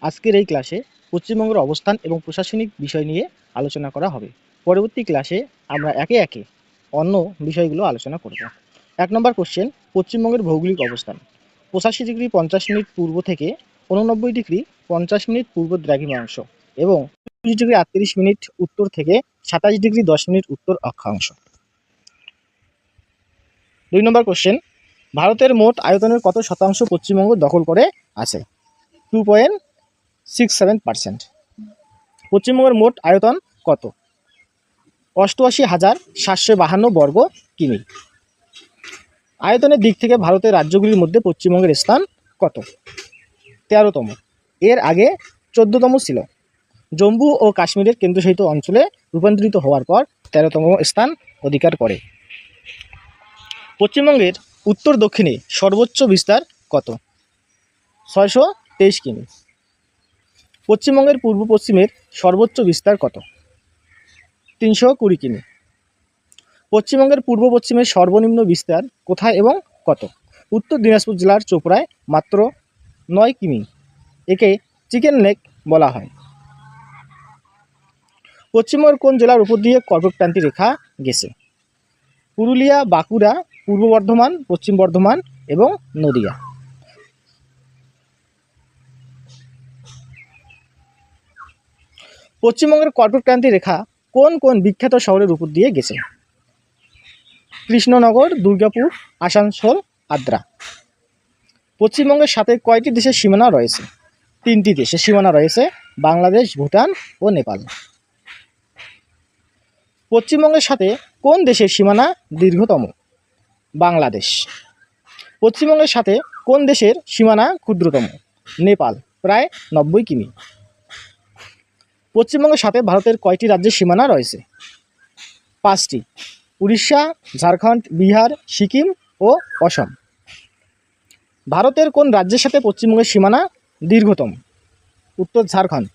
আজকের এই ক্লাসে পশ্চিমবঙ্গের অবস্থান এবং প্রশাসনিক বিষয় নিয়ে আলোচনা করা হবে। পরবর্তী ক্লাসে আমরা একে একে অন্য বিষয়গুলো আলোচনা করব। ১ নম্বর কোশ্চেন, পশ্চিমবঙ্গের ভৌগোলিক অবস্থান। ৮৫° ৫০' পূর্ব থেকে ৮৯° ৫০' পূর্ব দ্রাঘিমাংশ এবং ২৯° ৩৮' উত্তর থেকে ২৭° ১০' উত্তর অক্ষাংশ। ২ নম্বর কোশ্চেন, ভারতের মোট আয়তনের কত শতাংশ পশ্চিমবঙ্গ দখল করে আছে? 2.67%। পশ্চিমবঙ্গের মোট আয়তন কত? ৮৮,৭৫২ বর্গ কিমি। আয়তনের দিক থেকে ভারতের রাজ্যগুলির মধ্যে পশ্চিমবঙ্গের স্থান কত? ১৩তম। এর আগে ১৪তম ছিল। জম্মু ও কাশ্মীরের কেন্দ্রশাসিত অঞ্চলে রূপান্তরিত হওয়ার পর ১৩তম স্থান অধিকার করে। পশ্চিমবঙ্গের উত্তর দক্ষিণে সর্বোচ্চ বিস্তার কত? ৬২৩ কিমি। পশ্চিমবঙ্গের পূর্ব পশ্চিমের সর্বোচ্চ বিস্তার কত? ৩২০ কিমি। পশ্চিমবঙ্গের পূর্ব পশ্চিমের সর্বনিম্ন বিস্তার কোথায় এবং কত? উত্তর দিনাজপুর জেলার চোপড়ায় মাত্র ৯ কিমি। একে চিকেন লেক বলা হয়। পশ্চিমবঙ্গের কোন জেলার উপর দিয়ে কর্কটক্রান্তি রেখা গেছে? পুরুলিয়া, বাঁকুড়া, পূর্ব বর্ধমান, পশ্চিম বর্ধমান এবং নদিয়া। পশ্চিমবঙ্গের কর্কটক্রান্তি রেখা কোন কোন বিখ্যাত শহরের উপর দিয়ে গেছে? কৃষ্ণনগর, দুর্গাপুর, আসানসোল, আদ্রা। পশ্চিমবঙ্গের সাথে কয়টি দেশের সীমানা রয়েছে? 3টি দেশের সীমানা রয়েছে, বাংলাদেশ, ভুটান ও নেপাল। পশ্চিমবঙ্গের সাথে কোন দেশের সীমানা দীর্ঘতম? বাংলাদেশ। পশ্চিমবঙ্গের সাথে কোন দেশের সীমানা ক্ষুদ্রতম? নেপাল, প্রায় 90 কিমি। পশ্চিমবঙ্গের সাথে ভারতের কয়টি রাজ্যের সীমানা রয়েছে? 5টি, উড়িষ্যা, ঝাড়খণ্ড, বিহার, সিকিম ও অসম। ভারতের কোন রাজ্যের সাথে পশ্চিমবঙ্গের সীমানা দীর্ঘতম? উত্তর ঝাড়খণ্ড।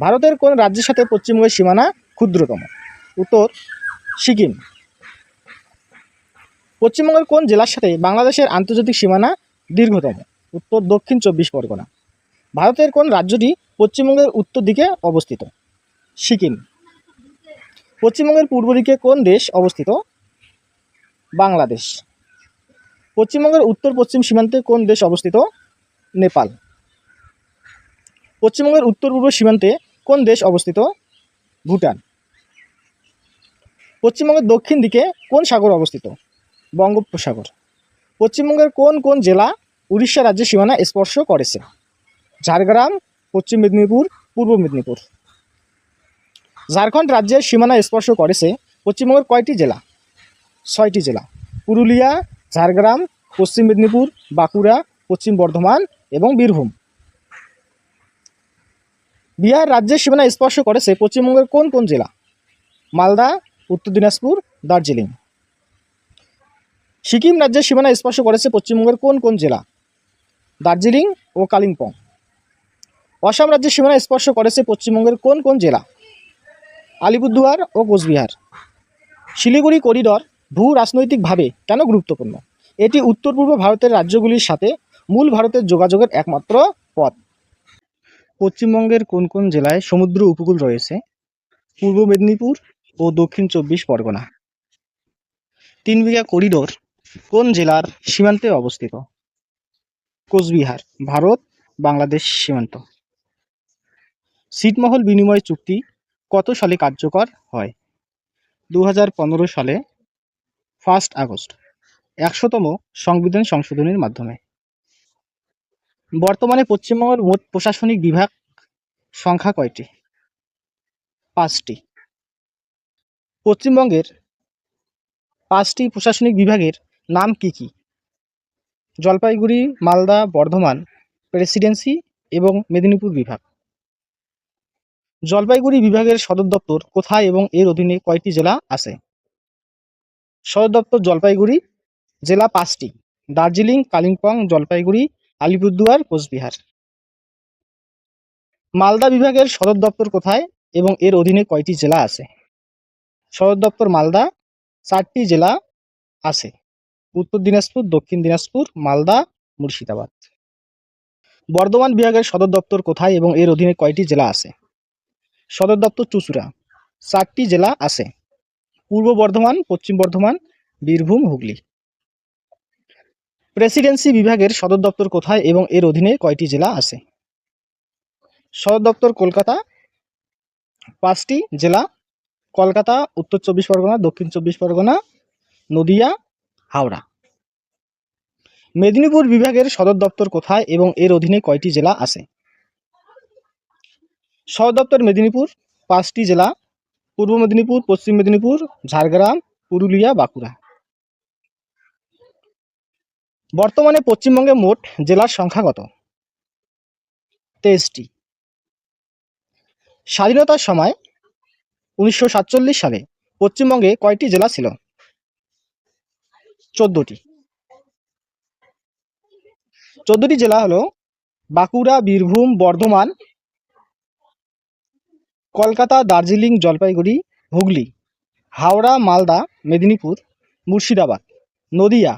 ভারতের কোন রাজ্যের সাথে পশ্চিমবঙ্গের সীমানা ক্ষুদ্রতম? উত্তর সিকিম। পশ্চিমবঙ্গের কোন জেলার সাথে বাংলাদেশের আন্তর্জাতিক সীমানা দীর্ঘতম? উত্তর দক্ষিণ 24 পরগনা। ভারতের কোন রাজ্যটি পশ্চিমবঙ্গের উত্তর দিকে অবস্থিত? সিকিম। পশ্চিমবঙ্গের পূর্ব দিকে কোন দেশ অবস্থিত? বাংলাদেশ। পশ্চিমবঙ্গের উত্তর পশ্চিম সীমান্তে কোন দেশ অবস্থিত? নেপাল। পশ্চিমবঙ্গের উত্তর পূর্ব সীমান্তে কোন দেশ অবস্থিত? ভুটান। পশ্চিমবঙ্গের দক্ষিণ দিকে কোন সাগর অবস্থিত? বঙ্গোপসাগর। পশ্চিমবঙ্গের কোন কোন জেলা উড়িষ্যা রাজ্যের সীমানা স্পর্শ করেছে? ঝাড়গ্রাম, পশ্চিম মেদিনীপুর, পূর্ব মেদিনীপুর। ঝাড়খণ্ড রাজ্যের সীমানা স্পর্শ করেছে পশ্চিমবঙ্গের কয়টি জেলা? 6টি জেলা, পুরুলিয়া, ঝাড়গ্রাম, পশ্চিম মেদিনীপুর, বাঁকুড়া, পশ্চিম বর্ধমান এবং বীরভূম। বিহার রাজ্যের সীমানা স্পর্শ করেছে পশ্চিমবঙ্গের কোন কোন জেলা? মালদা, উত্তর দিনাজপুর, দার্জিলিং। সিকিম রাজ্যের সীমানা স্পর্শ করেছে পশ্চিমবঙ্গের কোন কোন জেলা? দার্জিলিং ও কালিম্পং। অসম রাজ্যের সীমানা স্পর্শ করেছে পশ্চিমবঙ্গের কোন কোন জেলা? আলিপুরদুয়ার ও কোচবিহার। শিলিগুড়ি করিডর ভূ রাজনৈতিকভাবে কেন গুরুত্বপূর্ণ? এটি উত্তর পূর্ব ভারতের রাজ্যগুলির সাথে মূল ভারতের যোগাযোগের একমাত্র পথ। পশ্চিমবঙ্গের কোন কোন জেলায় সমুদ্র উপকূল রয়েছে? পূর্ব মেদিনীপুর ও দক্ষিণ 24 পরগনা। 3 বিঘা করিডোর কোন জেলার সীমান্তে অবস্থিত? কোচবিহার, ভারত বাংলাদেশ সীমান্ত। ছিটমহল বিনিময় চুক্তি কত সালে কার্যকর হয়? 2015 সালে 1 আগস্ট 100তম সংবিধান সংশোধনীর মাধ্যমে। বর্তমানে পশ্চিমবঙ্গের মোট প্রশাসনিক বিভাগ সংখ্যা কয়টি? 5টি। পশ্চিমবঙ্গের 5টি প্রশাসনিক বিভাগের নাম কি কি? জলপাইগুড়ি, মালদা, বর্ধমান, প্রেসিডেন্সি এবং মেদিনীপুর বিভাগ। জলপাইগুড়ি বিভাগের সদর দপ্তর কোথায় এবং এর অধীনে কয়টি জেলা আছে? সদর দপ্তর জলপাইগুড়ি। জেলা 5টি, দার্জিলিং, কালিম্পং, জলপাইগুড়ি, আলিপুরদুয়ার, কোচবিহার। মালদা বিভাগের সদর দপ্তর কোথায় এবং এর অধীনে কয়টি জেলা আছে? সদর দপ্তর মালদা। 4টি জেলা আছে, উত্তর দিনাজপুর, দক্ষিণ দিনাজপুর, মালদা, মুর্শিদাবাদ। বর্ধমান বিভাগের সদর দপ্তর কোথায় এবং এর অধীনে কয়টি জেলা আছে? সদর দপ্তর চুঁচুড়া। 4টি জেলা আছে: পূর্ব বর্ধমান, পশ্চিম বর্ধমান, বীরভূম, হুগলি। প্রেসিডেন্সি বিভাগের সদর দপ্তর কোথায় এবং এর অধীনে কয়টি জেলা আছে? সদর দপ্তর কলকাতা। 5টি জেলা: কলকাতা, উত্তর 24 পরগনা, দক্ষিণ 24 পরগনা, নদিয়া, হাওড়া। মেদিনীপুর বিভাগের সদর দপ্তর কোথায় এবং এর অধীনে কয়টি জেলা আছে? সদর দপ্তর মেদিনীপুর। 5টি জেলা: পূর্ব মেদিনীপুর, পশ্চিম মেদিনীপুর, ঝাড়গ্রাম, পুরুলিয়া, বাঁকুড়া। বর্তমানে পশ্চিমবঙ্গে মোট জেলার সংখ্যা কত? 23টি। স্বাধীনতার সময় 1947 সালে পশ্চিমবঙ্গে কয়টি জেলা ছিল? 14টি। 14টি জেলা হলো বাঁকুড়া, বীরভূম, বর্ধমান, কলকাতা, দার্জিলিং, জলপাইগুড়ি, হুগলি, হাওড়া, মালদা, মেদিনীপুর, মুর্শিদাবাদ, নদিয়া,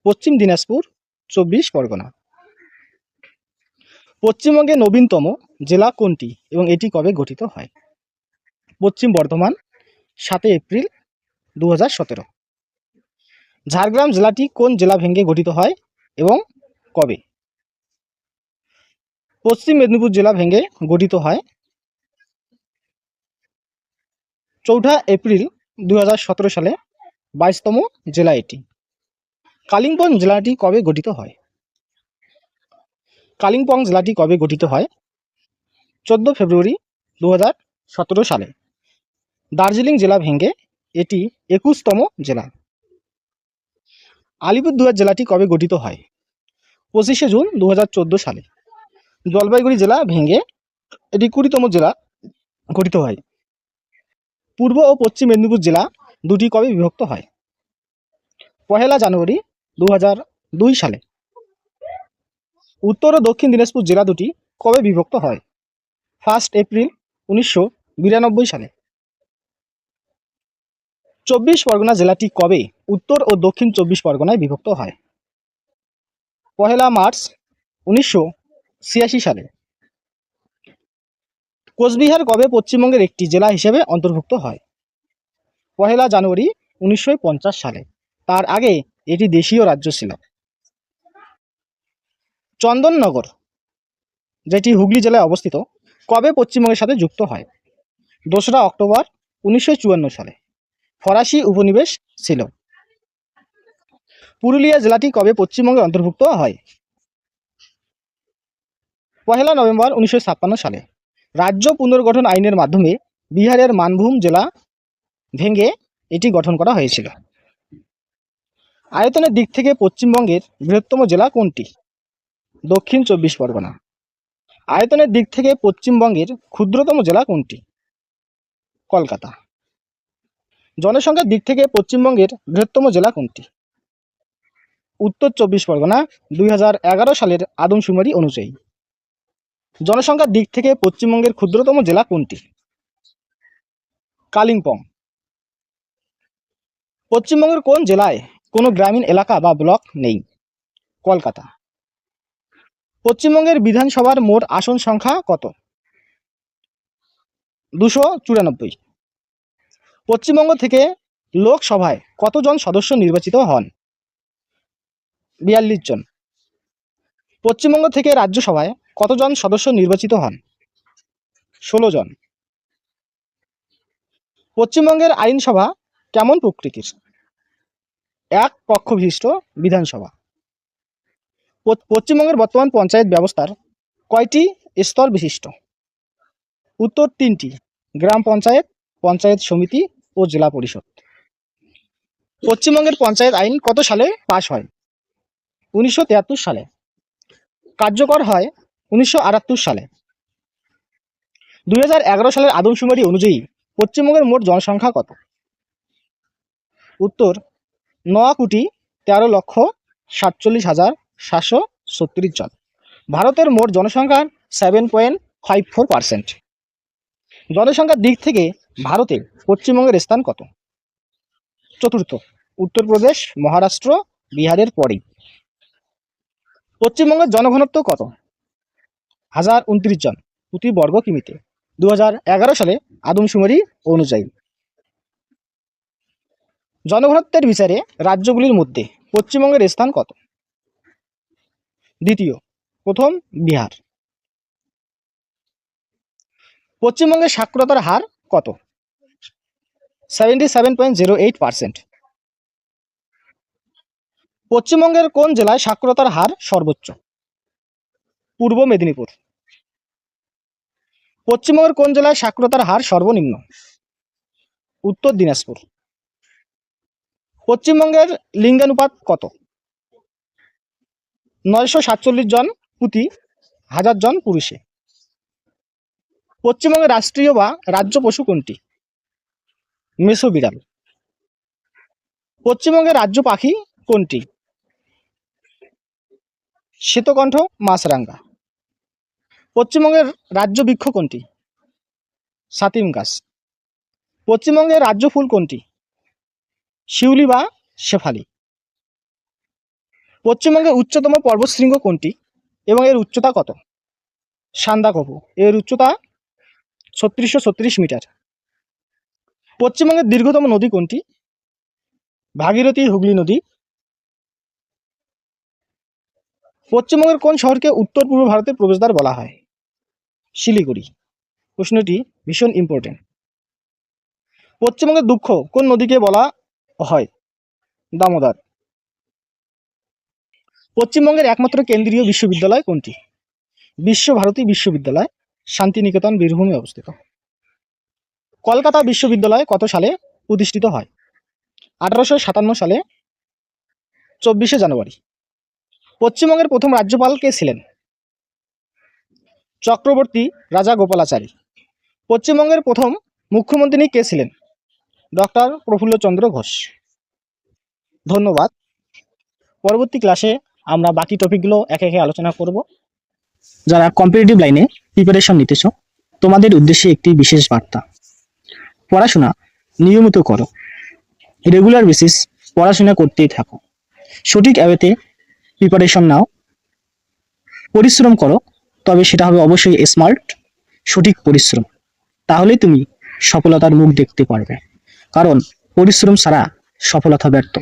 পশ্চিম দিনাজপুর, 24 পরগনা। পশ্চিমবঙ্গের নবীনতম জেলা কোনটি এবং এটি কবে গঠিত হয়? পশ্চিম বর্ধমান, 7 এপ্রিল 2017। ঝাড়গ্রাম জেলাটি কোন জেলা ভেঙে গঠিত হয় এবং কবে? পশ্চিম মেদিনীপুর জেলা ভেঙে গঠিত হয় 4 এপ্রিল 2017 সালে। 22তম জেলা এটি। কালিম্পং জেলাটি কবে গঠিত হয়? কালিম্পং জেলাটি কবে গঠিত হয়? 14 ফেব্রুয়ারি 2017 সালে। দার্জিলিং জেলা ভেঙে এটি 21তম জেলা। আলিপুরদুয়ার জেলাটি কবে গঠিত হয়? 25 জুন 2014 সালে। জলপাইগুড়ি জেলা ভেঙে এটি 20তম জেলা গঠিত হয়। পূর্ব ও পশ্চিম মেদিনীপুর জেলা দুটি কবে বিভক্ত হয়? 1 জানুয়ারি 2002 সালে। উত্তর ও দক্ষিণ দিনাজপুর জেলা দুটি কবে বিভক্ত হয়? 1 এপ্রিল 1992 সালে। 24 পরগনা জেলাটি কবে উত্তর ও দক্ষিণ 24 পরগনায় বিভক্ত হয়? 1 মার্চ 1986 সালে। কোচবিহার কবে পশ্চিমবঙ্গের একটি জেলা হিসেবে অন্তর্ভুক্ত হয়? 1 জানুয়ারি 1950 সালে। তার আগে এটি দেশীয় রাজ্য ছিল। চন্দননগর, যেটি হুগলি জেলায় অবস্থিত, কবে পশ্চিমবঙ্গের সাথে যুক্ত হয়? 2 অক্টোবর 1954 সালে। ফরাসি উপনিবেশ ছিল। পুরুলিয়া জেলাটি কবে পশ্চিমবঙ্গে অন্তর্ভুক্ত হয়? 1 নভেম্বর 1956 সালে। রাজ্য পুনর্গঠন আইনের মাধ্যমে বিহারের মানভূম জেলা ভেঙে এটি গঠন করা হয়েছিল। আয়তনের দিক থেকে পশ্চিমবঙ্গের বৃহত্তম জেলা কোনটি? দক্ষিণ 24 পরগনা। আয়তনের দিক থেকে পশ্চিমবঙ্গের ক্ষুদ্রতম জেলা কোনটি? কলকাতা। জনসংখ্যার দিক থেকে পশ্চিমবঙ্গের বৃহত্তম জেলা কোনটি? উত্তর 24 পরগনা 2011 সালের আদমশুমারি অনুযায়ী। জনসংখ্যার দিক থেকে পশ্চিমবঙ্গের ক্ষুদ্রতম জেলা কোনটি? কালিম্পং। পশ্চিমবঙ্গের কোন জেলায় কোনো গ্রামীণ এলাকা বা ব্লক নেই? কলকাতা। পশ্চিমবঙ্গের বিধানসভার মোট আসন সংখ্যা কত? 294। পশ্চিমবঙ্গ থেকে লোকসভায় কতজন সদস্য নির্বাচিত হন? 42 জন। পশ্চিমবঙ্গ থেকে রাজ্যসভায় কতজন সদস্য নির্বাচিত হন? 16 জন। পশ্চিমবঙ্গের আইনসভা কেমন প্রকৃতির? এক কক্ষ বিশিষ্ট বিধানসভা। পশ্চিমবঙ্গের বর্তমান পঞ্চায়েত ব্যবস্থার কয়টি স্তর বিশিষ্ট? উত্তর 3টি: গ্রাম পঞ্চায়েত, পঞ্চায়েত সমিতি ও জেলা পরিষদ। পশ্চিমবঙ্গের পঞ্চায়েত আইন কত সালে পাশ হয়? 1973 সালে। কার্যকর হয় 1978 সালে। 2011 সালের আদমশুমারি অনুযায়ী পশ্চিমবঙ্গের মোট জনসংখ্যা কত? উত্তর 9,13,47,737 জন। ভারতের মোট জনসংখ্যার 7.54%। জনসংখ্যার দিক থেকে ভারতে পশ্চিমবঙ্গের স্থান কত? চতুর্থ, উত্তরপ্রদেশ, মহারাষ্ট্র, বিহারের পরেই। পশ্চিমবঙ্গের জনঘনত্ব কত? 1029 জন প্রতি বর্গ কিমিতে 2011 সালে আদমশুমারি অনুযায়ী। জনঘনত্বের বিচারে রাজ্যগুলির মধ্যে পশ্চিমবঙ্গের স্থান কত? দ্বিতীয়। প্রথম বিহার। পশ্চিমবঙ্গের সাক্ষরতার হার কত? 77.08%। পশ্চিমবঙ্গের কোন জেলায় সাক্ষরতার হার সর্বোচ্চ? পূর্ব মেদিনীপুর। পশ্চিমবঙ্গের কোন জেলায় সাক্ষরতার হার সর্বনিম্ন? উত্তর দিনাজপুর। পশ্চিমবঙ্গের লিঙ্গানুপাত কত? 947 জন প্রতি 1000 জন পুরুষে। পশ্চিমবঙ্গের রাষ্ট্রীয় বা রাজ্য পশু কোনটি? মেছো বিড়াল। পশ্চিমবঙ্গের রাজ্য পাখি কোনটি? শ্বেতকণ্ঠ মাছরাঙা। পশ্চিমবঙ্গের রাজ্য বৃক্ষ কোনটি? সাতিম গাছ। পশ্চিমবঙ্গের রাজ্য ফুল কোনটি? শিউলি বা শেফালি। পশ্চিমবঙ্গের উচ্চতম পর্বতশৃঙ্গ কোনটি এবং এর উচ্চতা কত? সান্দাকফু। এর উচ্চতা 3636 মিটার। পশ্চিমবঙ্গের দীর্ঘতম নদী কোনটি? ভাগীরথী হুগলি নদী। পশ্চিমবঙ্গের কোন শহরকে উত্তর পূর্ব ভারতের প্রবেশদ্বার বলা হয়? শিলিগুড়ি। প্রশ্নটি ভীষণ ইম্পর্টেন্ট। পশ্চিমবঙ্গের দুঃখ কোন নদীকে বলা হয়? দামোদর। পশ্চিমবঙ্গের একমাত্র কেন্দ্রীয় বিশ্ববিদ্যালয় কোনটি? বিশ্বভারতী বিশ্ববিদ্যালয়, শান্তিনিকেতন, বীরভূমে অবস্থিত। কলকাতা বিশ্ববিদ্যালয় কত সালে প্রতিষ্ঠিত হয়? 1857 সালে 24শে জানুয়ারি। পশ্চিমবঙ্গের প্রথম রাজ্যপাল কে ছিলেন? চক্রবর্তী রাজা গোপালাচারী। পশ্চিমবঙ্গের প্রথম মুখ্যমন্ত্রী কে ছিলেন? ডক্টর প্রফুল্লচন্দ্র ঘোষ। ধন্যবাদ। পরবর্তী ক্লাসে আমরা বাকি টপিকগুলো একে একে আলোচনা করব। যারা কম্পিটিটিভ লাইনে প্রিপারেশন নিতেছ, তোমাদের উদ্দেশ্যে একটি বিশেষ বার্তা। পড়াশোনা নিয়মিত করো, রেগুলার বেসিস পড়াশোনা করতেই থাকো, সঠিক ওয়েতে প্রিপারেশন নাও, পরিশ্রম করো, তবে সেটা হবে অবশ্যই স্মার্ট, সঠিক পরিশ্রম। তাহলেই তুমি সফলতার মুখ দেখতে পারবে, কারণ পরিশ্রম ছাড়া সফলতা ব্যর্থ।